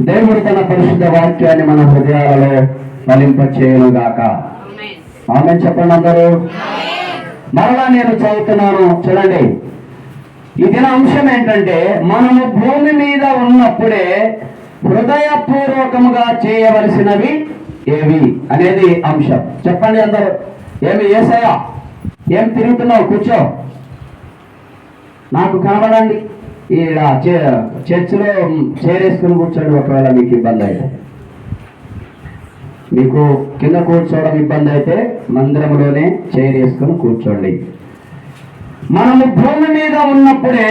దేవుడు తన పరిశుద్ధ వాక్యాన్ని మన హృదయాలలో ఫలింపచేయునుగాక. ఆమేన్ చెప్పండి అందరూ. మరలా నేను చదువుతున్నాను చూడండి. ఈ దిన అంశం ఏంటంటే, మనము భూమి మీద ఉన్నప్పుడే హృదయపూర్వకముగా చేయవలసినవి ఏవి అనేది అంశం. చెప్పండి అందరూ. ఏమి యేసయ్యా, ఏం తిరుగుతున్నావు? కూర్చో, నాకు కనబడండి. ఇలా చర్చిలో చేరేసుకుని కూర్చోండి. ఒకవేళ మీకు ఇబ్బంది అయితే, మీకు కింద కూర్చోవడం ఇబ్బంది అయితే మందిరంలోనే చేరేసుకుని కూర్చోండి. మనము భూమి మీద ఉన్నప్పుడే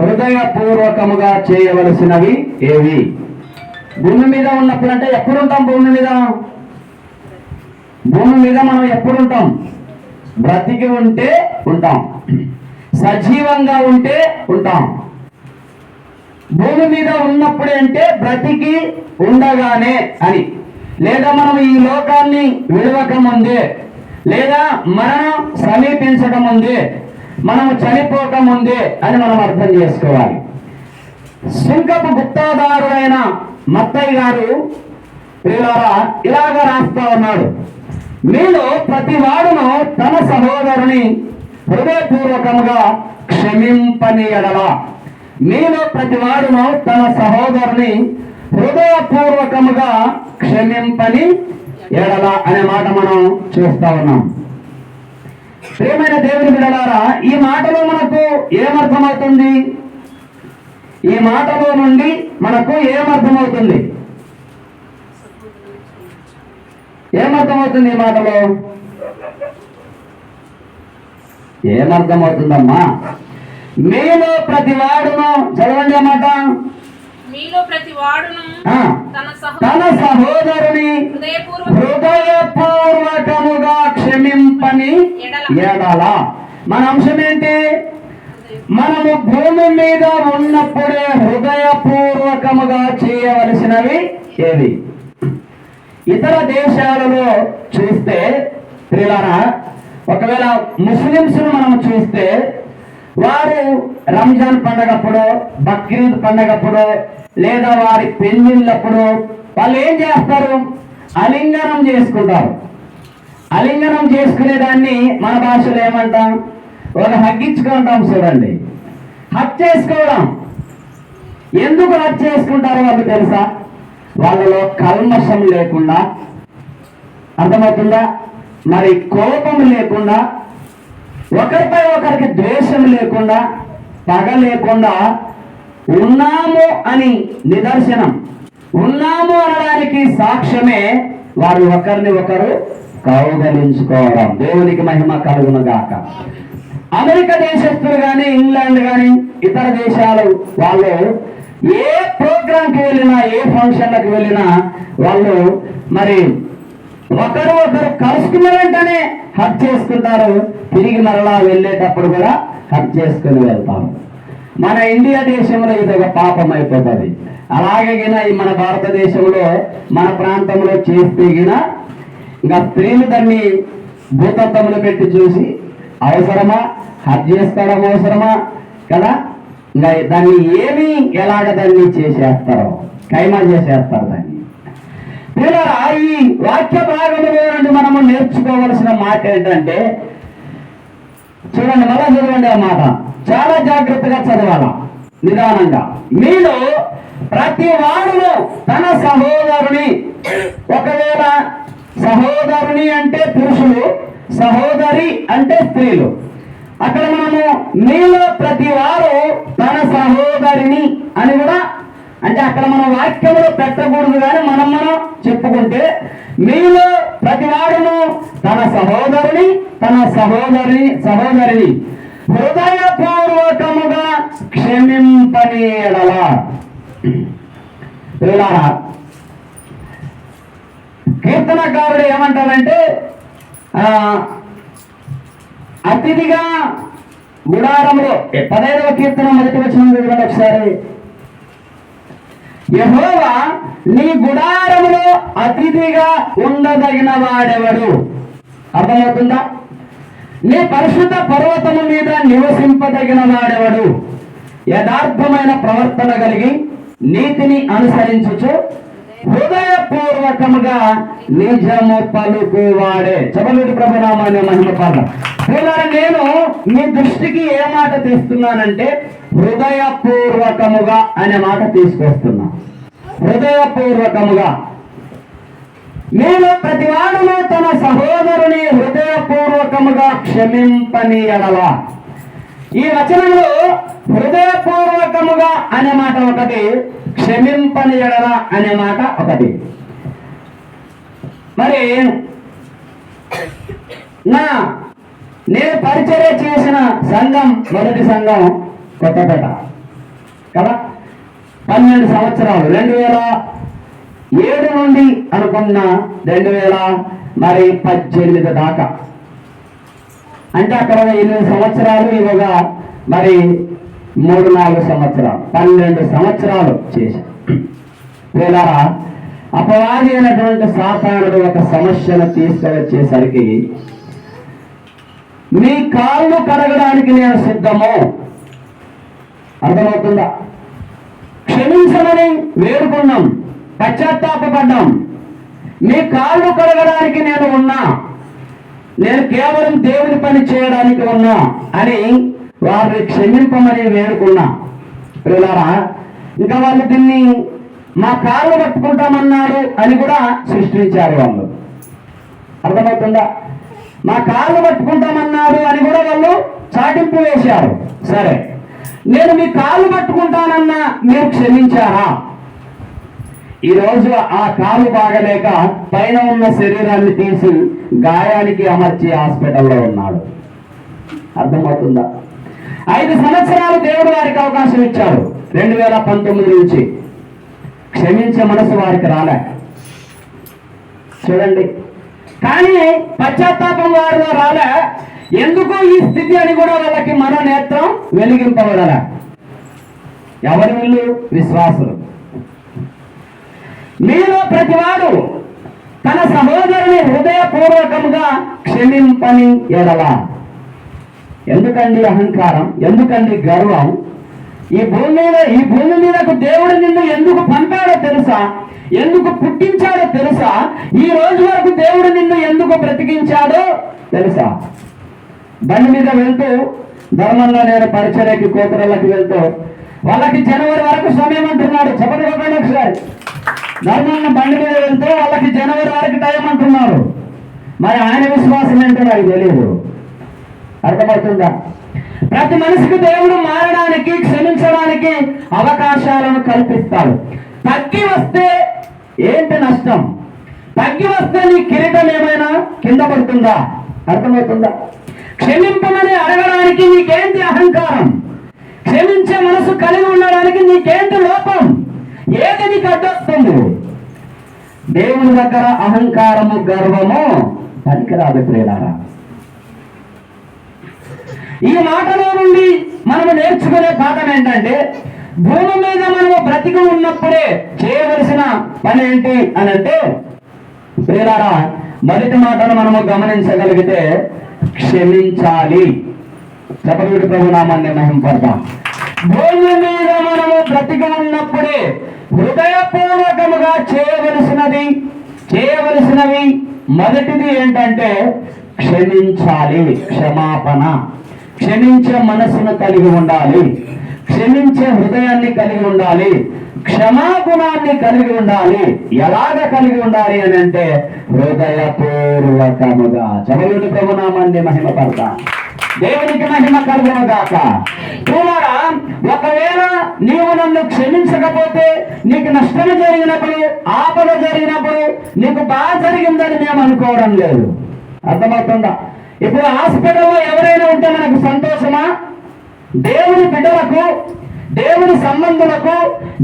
హృదయపూర్వకముగా చేయవలసినవి ఏవి? భూమి మీద ఉన్నప్పుడు అంటే ఎప్పుడు ఉంటాం? భూమి మీద మనం ఎప్పుడు ఉంటాం? బ్రతికి ఉంటే ఉంటాం, సజీవంగా ఉంటే ఉంటాం. భూమి మీద ఉన్నప్పుడే అంటే బ్రతికి ఉండగానే అని, లేదా మనం ఈ లోకాన్ని విడవక ముందే, లేదా మరణం సమీపించక ముందే, మనము చనిపోక ముందే అని మనం అర్థం చేసుకోవాలి. సుంకపు గుప్తాదారుడైన మత్తయ్య గారు ఇలాగ రాస్తా ఉన్నాడు. మీలో ప్రతి వాడును తన సహోదరుని హృదయపూర్వకముగా క్షమింపని ఎడల, మీలో ప్రతి వాడును తన సహోదరుని హృదయపూర్వకముగా క్షమింపని ఎడల అనే మాట మనం చూస్తా ఉన్నాం. ప్రియమైన దేవుని బిడ్డలారా, ఈ మాటలో మనకు ఏమర్థమవుతుంది? ఈ మాటలో నుండి మనకు ఏమర్థమవుతుంది? ఏమర్థమవుతుంది? ఈ మాటలో ఏమర్థమవుతుందమ్మా? మీలో ప్రతి వాడును, చదవండి అన్నమాట. మీలో ప్రతి వాడును తన సహోదరుని హృదయపూర్వకముగా క్షమింపని ఎడల. మన అంశం ఏంటి? మనము భూమి మీద ఉన్నప్పుడే హృదయపూర్వకముగా చేయవలసినవి ఏవి? ఇతర దేశాలలో చూస్తే ప్రియులారా, ఒకవేళ ముస్లింస్ మనం చూస్తే, వారు రంజాన్ పండగప్పుడు, బక్రీద్ పండగప్పుడు, లేదా వారి పెళ్లిళ్ళప్పుడు వాళ్ళు ఏం చేస్తారు? అలింగనం చేసుకుంటారు. అలింగనం చేసుకునేదాన్ని మన భాషలో ఏమంటాం? ఒక హగ్గించుకుంటాం. చూడండి, హక్ చేసుకోవడం. ఎందుకు హక్ చేసుకుంటారో వాళ్ళు తెలుసా? వాళ్ళలో కల్మషం లేకుండా, అర్థమవుతుందా? మరి కోపం లేకుండా, ఒకరిపై ఒకరికి ద్వేషం లేకుండా, పగ లేకుండా ఉన్నాము అని నిదర్శనం, ఉన్నాము అనడానికి సాక్ష్యమే వారు ఒకరిని ఒకరు కౌగలించుకోవడం. దేవునికి మహిమ కలుగునుగాక. అమెరికా దేశస్తులు కానీ, ఇంగ్లాండ్ కానీ, ఇతర దేశాలు వాళ్ళు ఏ ప్రోగ్రాంకి వెళ్ళినా, ఏ ఫంక్షన్లకు వెళ్ళినా వాళ్ళు మరి ఒకరు ఒకరు కలుసుకున్న వెంటనే హక్ చేసుకుంటారు. తిరిగి మరలా వెళ్ళేటప్పుడు కూడా హక్ చేసుకుని వెళ్తారు. మన ఇండియా దేశంలో ఇది ఒక పాపం అయిపోతుంది. అలాగే మన భారతదేశంలో, మన ప్రాంతంలో చేస్తే ఇంకా స్త్రీలు దాన్ని భూతత్వములు పెట్టి చూసి, అవసరమా? హక్ చేసుకోవడం అవసరమా కదా? ఇంకా దాన్ని ఏమి ఎలాగ దాన్ని చేసేస్తారో, ఖైమా చేసేస్తారు దాన్ని. ఈ వాక్య భాగంలో నుండి మనము నేర్చుకోవలసిన మాట ఏంటంటే, చూడండి, మళ్ళా చదవండి ఆ మాట. చాలా జాగ్రత్తగా చదవాలా, నిదానంగా. మీలో ప్రతి వాడును తన సహోదరుని, ఒకవేళ సహోదరుని అంటే పురుషులు, సహోదరి అంటే స్త్రీలు. అక్కడ మనము మీలో ప్రతి వారు తన సహోదరిని అని కూడా, అంటే అక్కడ మనం వాక్యంలో పెట్టకూడదు, కానీ మనం చెప్పుకుంటే, మీలో ప్రతి వాడును తన సహోదరుని హృదయపూర్వకముగా క్షమింపని ఎడల. కీర్తనకారుడు ఏమంటారంటే, అతిథిగా గుడారంలో, 15వ కీర్తన 1వ వచనం చదవండి ఒకసారి. యెహోవా నీ గుడారములో అతిథిగా ఉండదగిన వాడెవడు? అర్థమవుతుందా? నీ పరిశుద్ధ పర్వతము మీద నివసింపదగిన వాడెవడు? యథార్థమైన ప్రవర్తన కలిగి నీతిని అనుసరించుచు హృదయపూర్వకముగా నిజము పలుకువాడే. చెప్పలేదు ప్రభునామాన్ని మహిమ పాట. నేను మీ దృష్టికి ఏ మాట తీస్తున్నానంటే హృదయపూర్వకముగా అనే మాట తీసుకొస్తున్నా. హృదయపూర్వకముగా. నేను ప్రతివాడును తన సహోదరుని హృదయపూర్వకముగా క్షమింపని ఎడల. ఈ వచనంలో హృదయపూర్వకముగా అనే మాట ఒకటి, క్షమింపని ఎడల అనే మాట ఒకటి. మరి నేను పరిచర్య చేసిన సంఘం, మొదటి సంఘం కొత్తపేట కదా, 12 సంవత్సరాలు 2007 నుండి అనుకున్న 2018 దాకా, అంటే అక్కడ 8 సంవత్సరాలు, ఇవగా మరి 3-4 సంవత్సరాలు, 12 సంవత్సరాలు చేశాను. వేలారా, అపవాది అయినటువంటి సాతానుడు ఒక సమస్యను తీసుకువచ్చేసరికి మీ కాళ్ళు కడగడానికి నేను సిద్ధము. అర్థమవుతుందా? క్షమించమని వేడుకున్నాం, పశ్చాత్తాపడ్డాం. మీ కాళ్ళు కడగడానికి నేను ఉన్నా, నేను కేవలం దేవుని పని చేయడానికి ఉన్నా అని వారిని క్షమింపమని వేడుకున్నా. పిల్లలారా, ఇంకా వాళ్ళు దీన్ని మా కాళ్ళు పట్టుకుంటామన్నారు అని కూడా సృష్టించారు వాళ్ళు. అర్థమవుతుందా? మా కాళ్ళు పట్టుకుంటామన్నారు అని కూడా వాళ్ళు చాటింపు వేశారు. సరే, నేను మీ కాళ్ళు పట్టుకుంటానన్నా మీరు క్షమించారా? ఈరోజు ఆ కాలు బాగలేక పైన ఉన్న శరీరాన్ని తీసి గాయానికి అమర్చి హాస్పిటల్లో ఉన్నాడు. అర్థమవుతుందా? 5 సంవత్సరాలు దేవుడు వారికి అవకాశం ఇచ్చాడు. 2019 నుంచి క్షమించే మనసు వారికి రాలే. చూడండి, కానీ పశ్చాత్తాపం వారిలో రాలే. ఎందుకు ఈ స్థితి అని కూడా వాళ్ళకి మన నేత్రం వెలిగింపబడాల. ఎవరి వీళ్ళు? విశ్వాసులు. మీలో ప్రతివాడు తన సహోదరుని హృదయపూర్వకముగా క్షమింపని ఎడల. ఎందుకండి అహంకారం? ఎందుకండి గర్వం? ఈ భూమి మీదకు దేవుడు నిన్ను ఎందుకు పంపాడో తెలుసా? ఎందుకు పుట్టించాడో తెలుసా? ఈ రోజు వరకు దేవుడు నిన్ను ఎందుకు బ్రతికించాడో తెలుసా? బండి మీద వెళ్తూ ధర్మంగా నేను పరిచర్యకి కోతరళ్ళకి వెళ్తూ వాళ్ళకి జనవరి వరకు సమయం అంటున్నాడు. చెప్పండి ఒకసారి. ధర్మంగా బండి మీద వెళ్తూ వాళ్ళకి జనవరి వరకు టైం అంటున్నారు. మరి ఆయన విశ్వాసం ఏంటో నాకు తెలియదు. అర్థమవుతుందా? ప్రతి మనిషికి దేవుడు మారడానికి, క్షమించడానికి అవకాశాలను కల్పిస్తాడు. తగ్గి వస్తే ఏంటి నష్టం? తగ్గి వస్తే నీ కిరీటం ఏమైనా కింద పడుతుందా? అర్థమవుతుందా? క్షమింపమని అడగడానికి నీకేంటి అహంకారం? క్షమించే మనసు కలిగి ఉండడానికి నీకేంటి లోపం? ఏది నీకు అడ్డొస్తుంది? దేవుని దగ్గర అహంకారము, గర్వము పనికిరాదు ప్రియులారా. ఈ మాటలో నుండి మనము నేర్చుకునే పాఠం ఏంటంటే, భూమి మీద మనము బ్రతికి ఉన్నప్పుడే చేయవలసిన పని ఏంటి అని అంటే, ప్రియులారా, మొదటి మాటను మనము గమనించగలిగితే క్షమించాలి. చెప్పగలిగితే ప్రభునామాన్ని మహింపడతాం. భూమి మీద మనము బ్రతికి ఉన్నప్పుడే హృదయపూర్వకముగా చేయవలసినవి మొదటిది ఏంటంటే క్షమించాలి. క్షమాపణ. క్షమించే మనసును కలిగి ఉండాలి. క్షమించే హృదయాన్ని కలిగి ఉండాలి. క్షమాగుణాన్ని కలిగి ఉండాలి. ఎలాగ కలిగి ఉండాలి అని అంటే హృదయపూర్వకముగా. చదువుని ప్రభునామాన్ని మహిమపడతా. దేవునికి మహిమ కలుగునుగాక. చూడరా, ఒకవేళ నీవు నన్ను క్షమించకపోతే నీకు నష్టం జరిగినప్పుడు, ఆపద జరిగినప్పుడు నీకు బాగా జరిగిందని మేము అనుకోవడం లేదు. అర్థమవుతుందా? ఇప్పుడు హాస్పిటల్లో ఎవరైనా ఉంటే మనకు సంతోషమా? దేవుని బిడ్డలకు, దేవుని సంబంధులకు,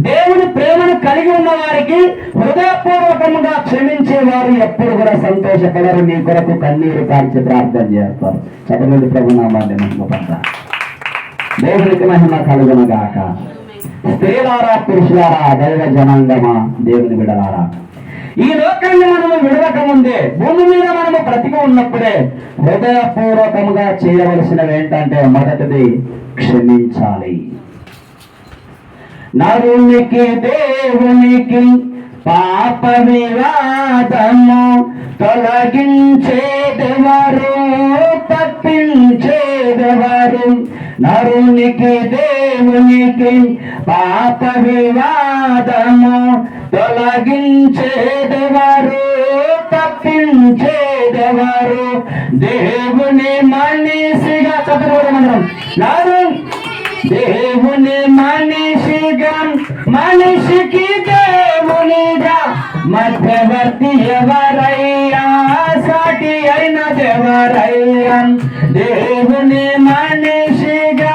దేవుని ప్రేమను కలిగి ఉన్న వారికి హృదయపూర్వకంగా క్షమించేవారు ఎప్పుడు కూడా సంతోషపడరు. నీ కొరకు కన్నీరు కాల్చి ప్రార్థన చేస్తారు. చదవండి ప్రభునామాన్ని మహిమపడతా. దేవునికి మహిమ కలుగునుగాక. స్త్రీలారా, పురుషులారా, దైవ జనాంగమా, దేవుని బిడ్డలారా, ఈ లోకాన్ని మనము విడవక ముందే, భూమి మీద మనము బ్రతికి ఉన్నప్పుడే హృదయపూర్వకముగా చేయవలసినవి ఏంటంటే మొదటిది క్షమించాలి. నరునికి దేవునికి పాప వివాదము తొలగించేదెవరు, తప్పించేదెవరు? నరునికి దేవునికి పాప వివాదము తొలగించేదెవరు, తప్పించేదెవరు? దేవుని మనిషిగా చెప్పడం దేవుని మనిషిగా, మనిషికి దేవునిగా మధ్యవర్తి ఎవరయ్యా? సాటి అయిన ఎవరయ్యా? దేవుని మనిషిగా,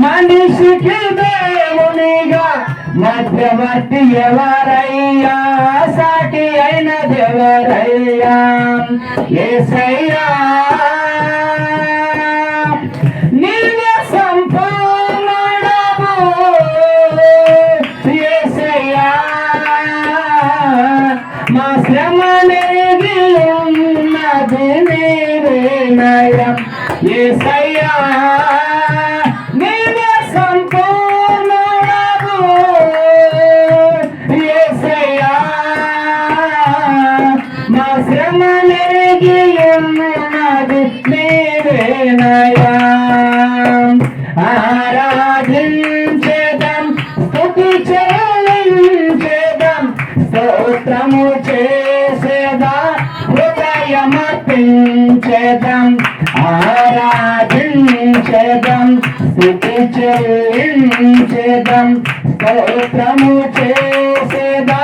మనిషికి దేవునిగా మధ్యవర్తి ఎవరయ్యా? సాటి అయిన ఎవరయ్యా? యేసయ్యా నీవే సంపూర్ణుడవు, యేసయ్యా మా శ్రమ నీగి ఉన్నది నీవేనయ్యా. యేసయ్యా నీవే సంపూర్ణుడవు, యేసయ్యా మా శ్రమ నీగి ఉన్నది నీవేనయ్యా. ఆరాధించేదం, స్తుతి చెల్లించేదం, స్తోత్రము చేసేదా హృదయమర్పించేదం. ఆరాధించేదం, స్తుతి చెల్లించేదం, స్తోత్రము చేసేదా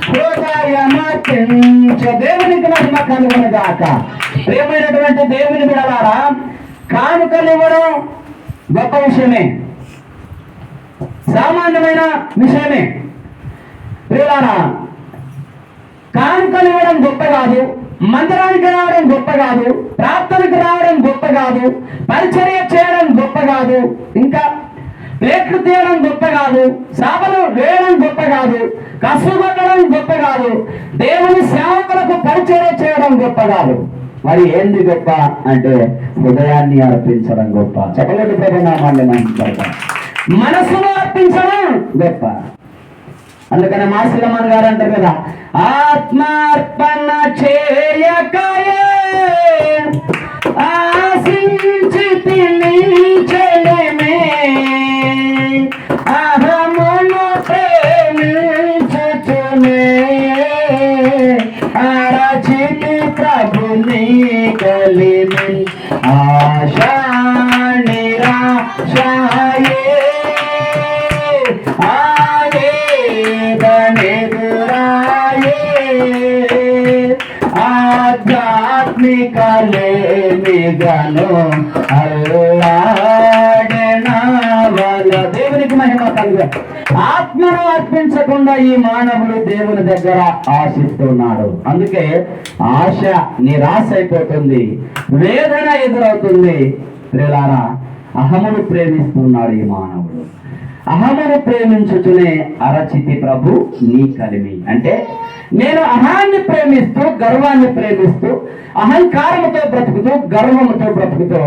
హృదయమర్పించే. దేవునికి మహిమ కలుగునుగాక. ప్రియమైనటువంటి దేవుని బిడ్డలారా, కానుకలు ఇవ్వడం గొప్ప విషయమే, సామాన్యమైన విషయమే. ప్రియులారా, కానుకలు ఇవ్వడం గొప్ప కాదు, మందిరానికి రావడం గొప్ప కాదు, ప్రార్థనకు రావడం గొప్ప కాదు, పరిచర్య చేయడం గొప్ప కాదు, ఇంకా ప్లేట్లు తీయడం గొప్ప కాదు, సభలు వేయడం గొప్ప కాదు, కసుగొట్టడం గొప్ప కాదు, దేవుని సేవకులకు పరిచర్య చేయడం గొప్ప కాదు. మరి ఏంది గొప్ప అంటే హృదయాన్ని అర్పించడం గొప్ప. చెప్పలేదు ప్రభునామాన్ని మంచిపడతాం, మనసును అర్పించడం గొప్ప. అందుకని మాసిలమ్మన్ గారు అంటారు కదా, ఆత్మార్పణ చేయకయే ఆశించి తినించడమే, అహమును ప్రేమించుచునే అరచితి ప్రభుని కలిమి ఆశా నిరాశాయే ఆవేదనెదురాయే ఆధ్యాత్మికలేమిగను అల్లాడెనవల. దేవునికి మహిమ కలుగు. ఆత్మను అర్పించకుండా ఈ మానవుడు దేవుని దగ్గర ఆశిస్తున్నాడు. అందుకే ఆశ నిరాశ అయిపోతుంది, వేదన ఎదురవుతుంది. ప్రియులారా, అహమును ప్రేమిస్తున్నాడు ఈ మానవుడు. అహమును ప్రేమించుచునే అరచితి ప్రభు నీ కలిమి. అంటే నేను అహాన్ని ప్రేమిస్తూ, గర్వాన్ని ప్రేమిస్తూ, అహంకారముతో బ్రతుకుతూ, గర్వముతో బ్రతుకుతూ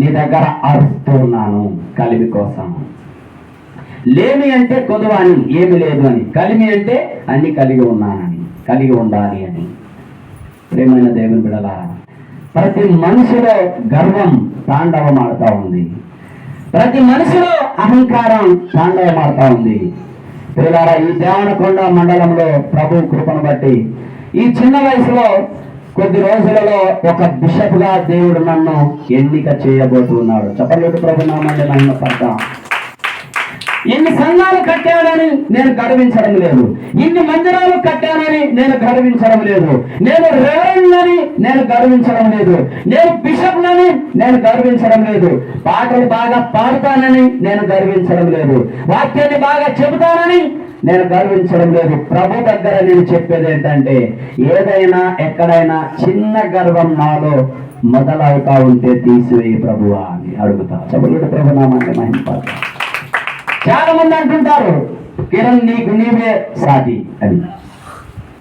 నీ దగ్గర అరుస్తూ ఉన్నాను కలిమి కోసం. లేమి అంటే కొదువాని, ఏమి లేదు అని. కలిమి అంటే అన్ని కలిగి ఉన్నానని, కలిగి ఉండాలి అని. ప్రేమైన దేవుని బిడ్డలారా, ప్రతి మనిషిలో గర్వం తాండవమాడుతూ ఉంది, ప్రతి మనిషిలో అహంకారం తాండవమాడుతూ ఉంది. పిల్లలారా, ఈ దేవనకొండ మండలంలో ప్రభు కృపను బట్టి ఈ చిన్న వయసులో కొద్ది రోజులలో ఒక బిషప్ గా దేవుడు నన్ను ఎన్నిక చేయబోతున్నాడు. చెప్పలేదు ప్రభు నామండి మహిమ పడతాం. ఇన్ని సంఘాలు కట్టానని నేను గర్వించడం లేదు, ఇన్ని మందిరాలు కట్టానని నేను గర్వించడం లేదు, నేను రెవరెండ్ అని నేను గర్వించడం లేదు, నేను బిషప్లని నేను గర్వించడం లేదు, పాటలు బాగా పాడతానని నేను గర్వించడం లేదు, వాక్యాన్ని బాగా చెబుతానని నేను గర్వించడం లేదు. ప్రభు దగ్గర నేను చెప్పేది ఏంటంటే, ఏదైనా ఎక్కడైనా చిన్న గర్వం నాలో మొదలవుతా ఉంటే తీసివేయి ప్రభువా అని అడుగుతా. చెప్పలేదు ప్రభు నామంటే మహిమ పడతాం. చాలా మంది అంటుంటారు, కిరణ్ నీకు నీవే సాటి అని.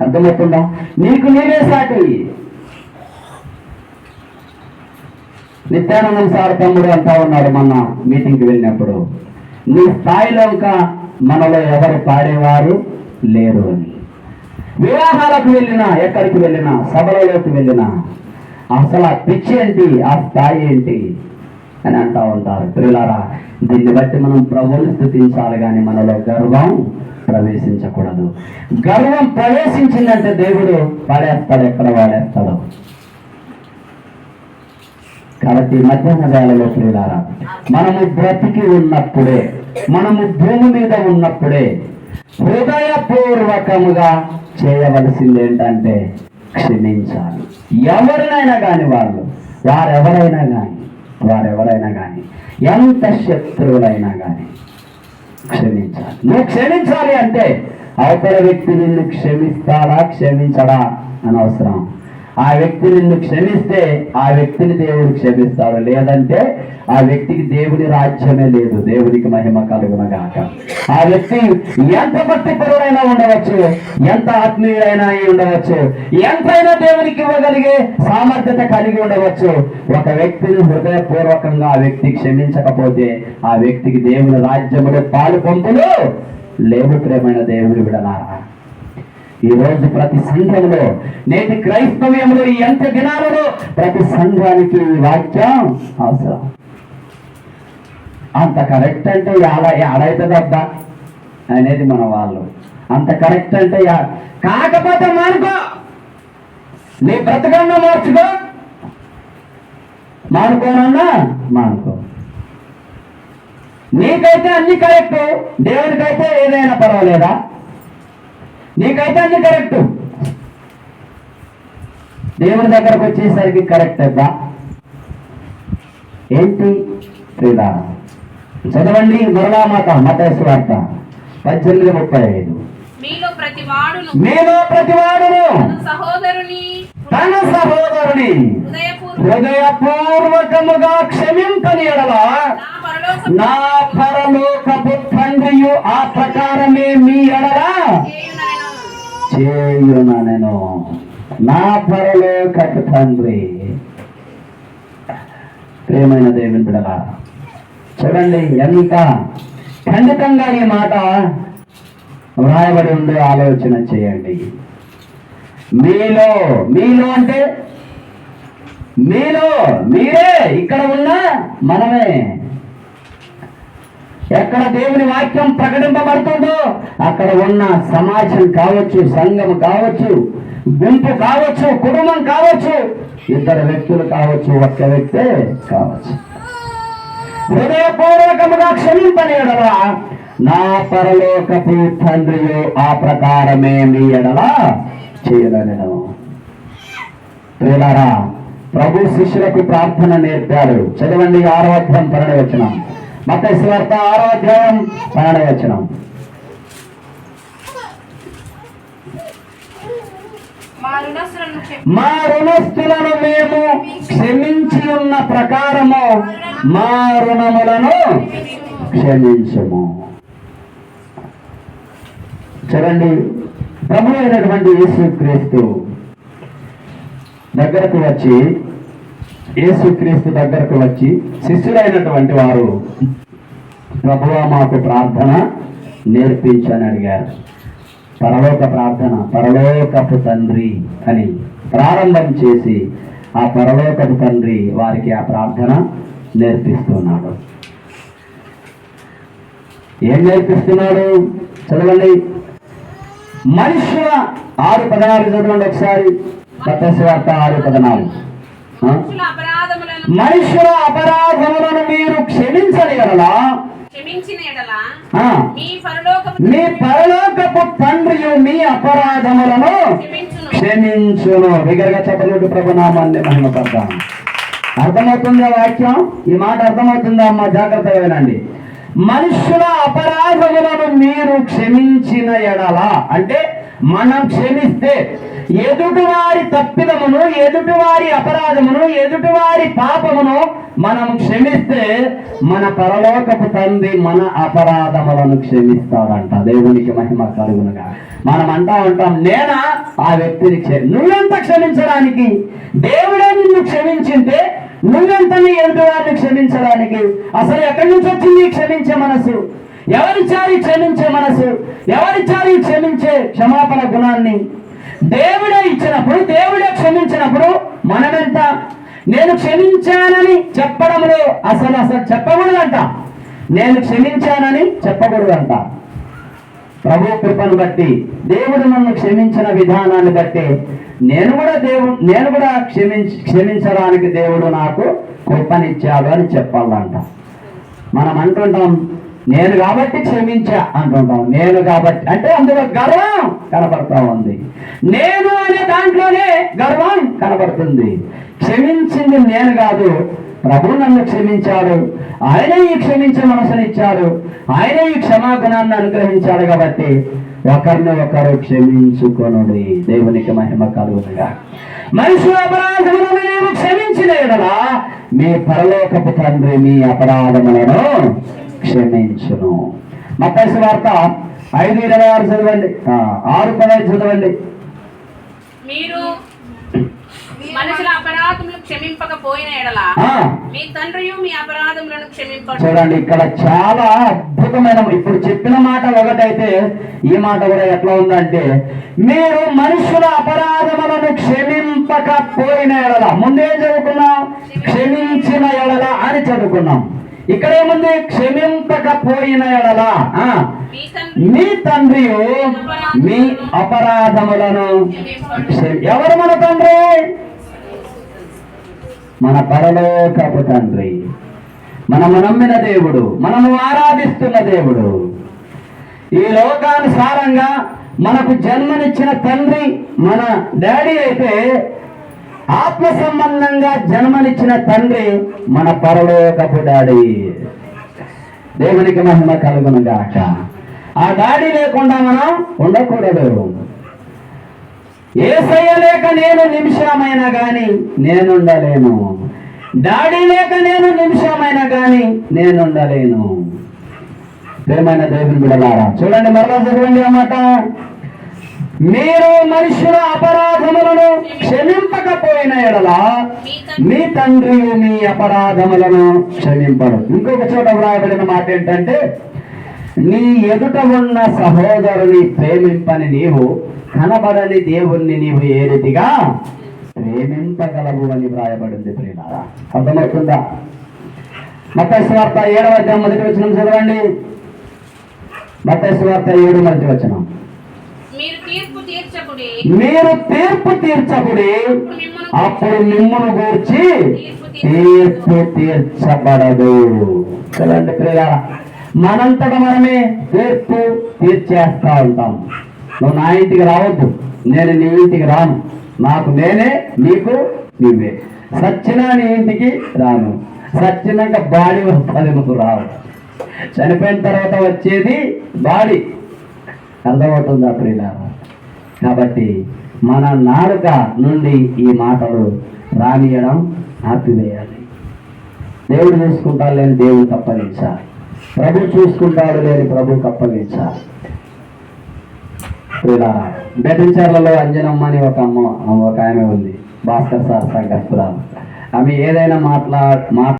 అర్థమవుతుందా? నీకు నీవే సాటి. నిత్యానందం సార్ తమ్ముడు అంటా ఉన్నాడు మొన్న మీటింగ్కి వెళ్ళినప్పుడు, నీ స్థాయిలో ఇంకా మనలో ఎవరు పాడేవారు లేరు అని. వివాహాలకు వెళ్ళినా, ఎక్కడికి వెళ్ళినా, సభలలోకి వెళ్ళినా అసలు ఆ పిచ్చి ఏంటి, ఆ స్థాయి ఏంటి అని అంటూ ఉంటారు. ప్రియులారా, దీన్ని బట్టి మనం ప్రభువుని స్తుతించాలి, కానీ మనలో గర్వం ప్రవేశించకూడదు. గర్వం ప్రవేశించిందంటే దేవుడు పడేస్తాడు, ఎక్కడ వాడేస్తాడు. కాబట్టి మధ్యాహ్న వేళలో ప్రియులారా, మనము బ్రతికి ఉన్నప్పుడే, మనము భూమి మీద ఉన్నప్పుడే హృదయపూర్వకముగా చేయవలసింది ఏంటంటే క్షమించాలి. ఎవరినైనా కానీ వారెవరైనా కానీ ఎంత శత్రువులైనా కానీ క్షమించాలి. నువ్వు క్షమించాలి అంటే అవతల వ్యక్తి నిన్ను క్షమిస్తాడా క్షమించడా అనవసరం. ఆ వ్యక్తి నిన్ను క్షమిస్తే ఆ వ్యక్తిని దేవుడు క్షమిస్తాడు, లేదంటే ఆ వ్యక్తికి దేవుని రాజ్యమే లేదు. దేవునికి మహిమ కలుగునగాక. ఆ వ్యక్తి ఎంత భక్తిపరుడైనా ఉండవచ్చు, ఎంత ఆత్మీయుడైనా ఉండవచ్చు, ఎంతైనా దేవునికి ఇవ్వగలిగే సామర్థ్యత కలిగి ఉండవచ్చు. ఒక వ్యక్తిని హృదయపూర్వకంగా ఆ వ్యక్తి క్షమించకపోతే ఆ వ్యక్తికి దేవుని రాజ్యములో పాలు పంపులు లేవు. ప్రేమైన దేవుని విడలారా, ఈ రోజు ప్రతి సంఘంలో, నేటి క్రైస్తవ్యంలో, ఈ అంత్య దినాలలో ప్రతి సంఘానికి ఈ వాక్యం అవసరం. అంత కరెక్ట్ అంటే ఆడైతుందబ్బా అనేది మన వాళ్ళు. అంత కరెక్ట్ అంటే కాకపోతే మానుకో, నీ బ్రతకన్నా మార్చుకో, మానుకోనన్నా మానుకో. నీకైతే అన్ని కరెక్ట్, దేవునికైతే ఏదైనా పర్వాలేదా? నీకైతే అన్ని కరెక్ట్, దేవుని దగ్గరకు వచ్చేసరికి కరెక్ట్ అబ్బా ఏంటి? ప్రియులా, చదవండి మరలా మాట, మత్తయి సువార్త 18:35. మీలో ప్రతివాడును తన సహోదరుని హృదయపూర్వకముగా క్షమింపని ఎడల నా పరలోకపు తండ్రియు ఆ ప్రకారమే మీ ఎడల చేయుననెను. నా పరలోకపు తండ్రి. ప్రియమైన దేవుని బిడ్డలారా, చూడండి ఎంత ఖండితంగా ఈ మాట వ్రాయబడి ఉందో ఆలోచన చేయండి. మీలో అంటే మీరే, ఇక్కడ ఉన్న మనమే. ఎక్కడ దేవుని వాక్యం ప్రకటింపబడుతుందో అక్కడ ఉన్న సమాజం కావచ్చు, సంఘం కావచ్చు, గుంపు కావచ్చు, కుటుంబం కావచ్చు, ఇద్దరు వ్యక్తులు కావచ్చు, ఒక్క వ్యక్తే కావచ్చు, హృదయపూర్వకముగా క్షమింపని ఎడల నా పరలోకపు తండ్రియు ఆ ప్రకారమే మీ ఎడల చేయగలను. ప్రియులారా, ప్రభు శిష్యులకు ప్రార్థన నేర్పాడు. చదవండి 6వ అధ్యాయం 12వ వచనం. మత్తయి సువార్త 6వ అధ్యాయం 12వ వచనం. మా రుణస్థులను మేము క్షమించి ఉన్న ప్రకారము మా రుణములను క్షమించము. చూడండి, ప్రభు అయినటువంటి యేసుక్రీస్తు దగ్గరకు వచ్చి శిష్యులైనటువంటి వారు ప్రభువా మాకు ప్రార్థన నేర్పించని అడిగారు. పరలోక ప్రార్థన, పరలోకపు తండ్రి అని ప్రారంభం చేసి ఆ పరలోకపు తండ్రి వారికి ఆ ప్రార్థన నేర్పిస్తున్నాడు. ఏం నేర్పిస్తున్నాడు? చదవండి. మనుషుల 6:14 చదవండి ఒకసారి. మత్తయి సువార్త 6:14. మనుషుల అపరాధములను మీరు క్షమించని ఎడల మీ పరలోకపు తండ్రియు మీ అపరాధములను క్షమించును. బిగ్గరగా చెప్పలేదు ప్రభునామాన్ని మహిమపడతాం. అర్థమవుతుందా వాక్యం? ఈ మాట అర్థమవుతుందా అమ్మా? జాగ్రత్తగా వినండి. మనుషుల అపరాధములను మీరు క్షమించిన ఎడల అంటే మనం క్షమిస్తే, ఎదుటివారి తప్పిదమును, ఎదుటివారి అపరాధమును, ఎదుటివారి పాపమును మనం క్షమిస్తే మన పరలోకపు తండ్రి మన అపరాధములను క్షమిస్తాడంట. దేవునికి మహిమ కలుగునుగా. మనం ఉంటాం నేనా ఆ వ్యక్తిని నువ్వెంత క్షమించడానికి? దేవుడే నిన్ను క్షమించింటే నువ్వెంత నీ ఎదుటివారిని క్షమించడానికి? అసలు ఎక్కడి నుంచి వచ్చింది క్షమించే మనసు? ఎవరిచ్చారు ఈ క్షమించే మనసు? ఎవరిచ్చారు ఈ క్షమించే క్షమాపణ గుణాన్ని? దేవుడే ఇచ్చినప్పుడు, దేవుడే క్షమించినప్పుడు మనమెంత? నేను క్షమించానని చెప్పడంలో అసలు చెప్పకూడదంట. నేను క్షమించానని చెప్పకూడదంట. ప్రభు కృపను బట్టి, దేవుడు నన్ను క్షమించిన విధానాన్ని బట్టి నేను కూడా క్షమించడానికి దేవుడు నాకు కృపనిచ్చాడు అని చెప్పాలంట. మనం అంటుంటాం, నేను కాబట్టి క్షమించా అంటుంటాం. నేను కాబట్టి అంటే అందులో గర్వం కనపడతా ఉంది. నేను అనే దాంట్లోనే గర్వం కనపడుతుంది. క్షమించింది నేను కాదు, ప్రభు నన్ను క్షమించాడు. ఆయనే ఈ క్షమించే మనసునిచ్చాడు. ఆయనే ఈ క్షమాగుణాన్ని అనుగ్రహించాడు. కాబట్టి ఒకరిని ఒకరు క్షమించుకొనుడి. దేవునికి మహిమ కలుగునుగా. మనుషుల అపరాధములను నీవు క్షమించిన యెడల మీ పరలోకపు తండ్రి మీ అపరాధములను క్షమించును. మత్తయి సువార్త 5:26 చదవండి, 6:15 చదవండి. మీరు మనుషుల అపరాధములు క్షమింపకపోయిన ఎడల మీ తండ్రియు మీ అపరాధములను క్షమింపడు. చూడండి, ఇక్కడ చాలా అద్భుతమైన, ఇప్పుడు చెప్పిన మాట ఒకటైతే ఈ మాట కూడా ఎట్లా ఉందంటే, మీరు మనుషుల అపరాధములను క్షమింపకపోయిన ఎడల, ముందేం చదువుకున్నాం? క్షమించిన ఎడల అని చదువుకున్నాం. ఇక్కడ ఏముంది? క్షమింపకపోయిన ఎడల మీ తండ్రి మీ అపరాధములను ఎవరు? మన తండ్రి, మన పరలోకపు తండ్రి, మనము నమ్మిన దేవుడు, మనము ఆరాధిస్తున్న దేవుడు. ఈ లోకానుసారంగా మనకు జన్మనిచ్చిన తండ్రి మన డాడీ అయితే, ఆత్మ సంబంధంగా జన్మనిచ్చిన తండ్రి మన పరలోకపు డాడీ. దేవునికి మహిమ కలుగును గాక. ఆ డాడీ లేకుండా మనం ఉండకూడదు. యేసయ్య లేక నేను నిమిషమైనా గాని నేనుండలేను. డాడీ లేక నేను నిమిషమైనా గాని నేనుండలేను. ప్రియమైన దేవుని బిడ్డలారా, చూడండి, మరలా చదవండి అన్నమాట. మీరు మనుషుల అపరాధములను క్షమింపకపోయిన ఎడల మీ తండ్రి మీ అపరాధములను క్షమింపడు. ఇంకొక చోట వ్రాయబడిన మాట ఏంటంటే, నీ ఎదుట ఉన్న సహోదరుని ప్రేమింపని నీవు కనబడని దేవుణ్ణి నీవు ఏ రీతిగా ప్రేమింపగలవు అని వ్రాయబడింది. ప్రియులారా, అర్థమవుతుందా? మత్తయి సువార్త 7వ అధ్యాయం 1వ వచనం చదవండి. మత్తయి సువార్త 7:1. మీరు తీర్పు తీర్చకుడి, అప్పుడు మిమ్మును గూర్చి తీర్పు తీర్చబడదు. చూడండి ప్రియులారా, మనంతట మనమే తీర్పు తీర్చేస్తా ఉంటాం. నువ్వు నా ఇంటికి రావద్దు, నేను నీ ఇంటికి రాను, నాకు నేనే, నీకు నీవే. సచ్చినా నీ ఇంటికి రాను, సచ్చినాక బాడీ వస్తుంది, నువ్వు రావు. చనిపోయిన తర్వాత వచ్చేది బాడీ. అర్థమవుతుందా ప్రియులారా? కాబట్టి మన నాలుక నుండి ఈ మాటలు రానియడం ఆపివేయాలి. దేవుడు చూసుకుంటాడు లేని దేవుడు తప్పగించాలి. ప్రభు చూసుకుంటాడు లేని ప్రభు తప్పగించాలి. ప్రియులారా, బెటంచర్లలో అంజనమ్మ అని ఒక ఆమె ఉంది, భాస్కర్ సార్ సంఘస్థురాలు. ఆమె ఏదైనా